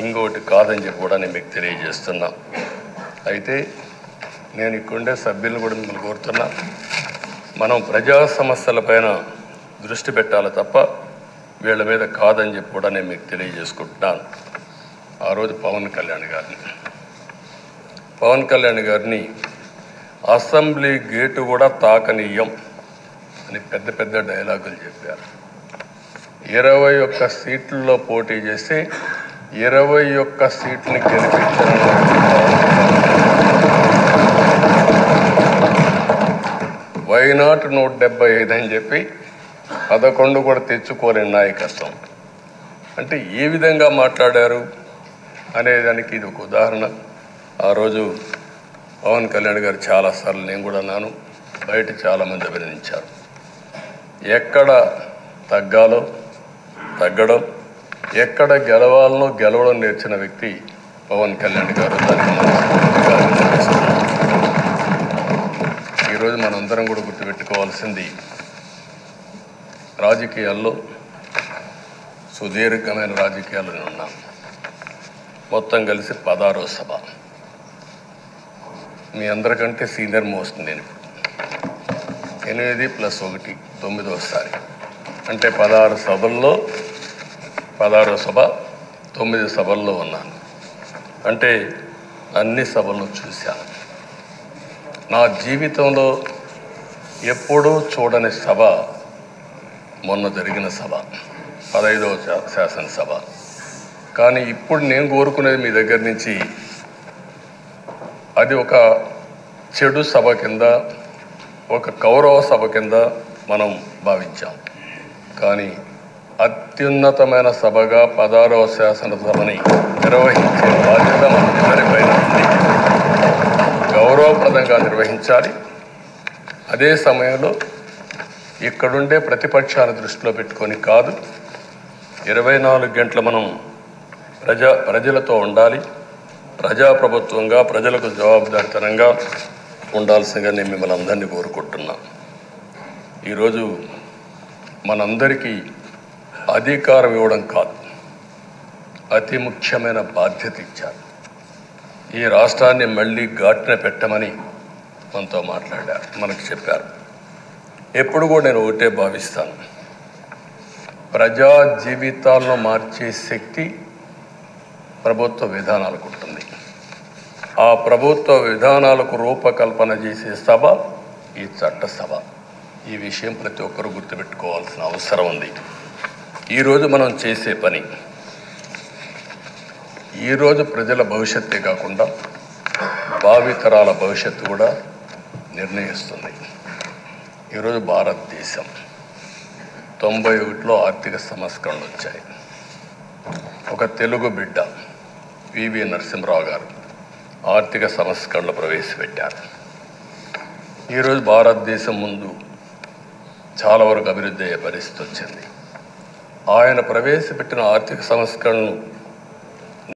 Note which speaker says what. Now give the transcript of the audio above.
Speaker 1: ఇంకోటి కాదని చెప్పి కూడా నేను మీకు తెలియజేస్తున్నా. అయితే నేను ఇక్కడుండే సభ్యులను కూడా మిమ్మల్ని కోరుతున్నా, మనం ప్రజా సమస్యలపైన దృష్టి పెట్టాలి తప్ప వీళ్ళ మీద కాదని చెప్పి కూడా నేను మీకు తెలియజేసుకుంటున్నాను. ఆ రోజు పవన్ కళ్యాణ్ గారిని అసెంబ్లీ గేటు కూడా తాకనీయం అని పెద్ద పెద్ద డైలాగులు చెప్పారు. 21 సీట్లలో పోటీ చేసి 21 సీట్లని గెలిపించిన వైనాట్ 175 అని చెప్పి 11 కూడా తెచ్చుకోలేని నాయకత్వం. అంటే ఏ విధంగా మాట్లాడారు అనేదానికి ఇది ఒక ఉదాహరణ. ఆ రోజు పవన్ కళ్యాణ్ గారు చాలాసార్లు, నేను కూడా అన్నాను, బయట చాలామంది అభినందించారు. ఎక్కడ తగ్గాలో తగ్గడం, ఎక్కడ గెలవాలనో గెలవడం నేర్చిన వ్యక్తి పవన్ కళ్యాణ్ గారు. దానికి ఈరోజు మనందరం కూడా గుర్తుపెట్టుకోవాల్సింది, రాజకీయాల్లో సుదీర్ఘమైన రాజకీయాల్లో ఉన్నాం. మొత్తం కలిసి 16వ సభ. మీ అందరికంటే సీనియర్ మోస్ట్ నేను. 8 + 1 9వసారి, అంటే 16 సభల్లో 16వ సభ 9 సభల్లో ఉన్నాను. అంటే అన్ని సభలను చూశాను. నా జీవితంలో ఎప్పుడూ చూడని సభ మొన్న జరిగిన సభ, 15వ శాసనసభ. కానీ ఇప్పుడు నేను కోరుకునేది మీ దగ్గర నుంచి, అది ఒక చెడు సభ కింద, ఒక కౌరవ సభ కింద మనం భావించాం. కానీ అత్యున్నతమైన సభగా 16వ శాసనసభని నిర్వహించే బాధ్యత మనందరిపైన ఉంది. గౌరవప్రదంగా నిర్వహించాలి. అదే సమయంలో ఇక్కడుండే ప్రతిపక్షాల దృష్టిలో పెట్టుకొని కాదు, 24 గంటలు మనం ప్రజలతో ఉండాలి. ప్రజాప్రభుత్వంగా ప్రజలకు జవాబుదారితనంగా ఉండాల్సిందిగా నేను మిమ్మల్ని అందరినీ కోరుకుంటున్నా. ఈరోజు మనందరికీ అధికారం ఇవ్వడం కాదు, అతి ముఖ్యమైన బాధ్యత ఇచ్చారు. ఈ రాష్ట్రాన్ని మళ్ళీ ఘాటున పెట్టమని మనతో మాట్లాడారు, మనకు చెప్పారు. ఎప్పుడు కూడా నేను ఒకటే భావిస్తాను, ప్రజా జీవితాలను మార్చే శక్తి ప్రభుత్వ విధానాలకు ఉంటుంది. ఆ ప్రభుత్వ విధానాలకు రూపకల్పన చేసే సభ ఈ చట్టసభ. ఈ విషయం ప్రతి ఒక్కరూ గుర్తుపెట్టుకోవాల్సిన అవసరం ఉంది. ఈరోజు మనం చేసే పని ఈరోజు ప్రజల భవిష్యత్తే కాకుండా భావితరాల భవిష్యత్తు కూడా నిర్ణయిస్తుంది. ఈరోజు భారతదేశం 91లో ఆర్థిక సంస్కరణలు వచ్చాయి. ఒక తెలుగు బిడ్డ పివి నరసింహరావు గారు ఆర్థిక సంస్కరణలు ప్రవేశపెట్టారు. ఈరోజు భారతదేశం ముందు చాలా వరకు అభివృద్ధి అయ్యే పరిస్థితి వచ్చింది. ఆయన ప్రవేశపెట్టిన ఆర్థిక సంస్కరణలు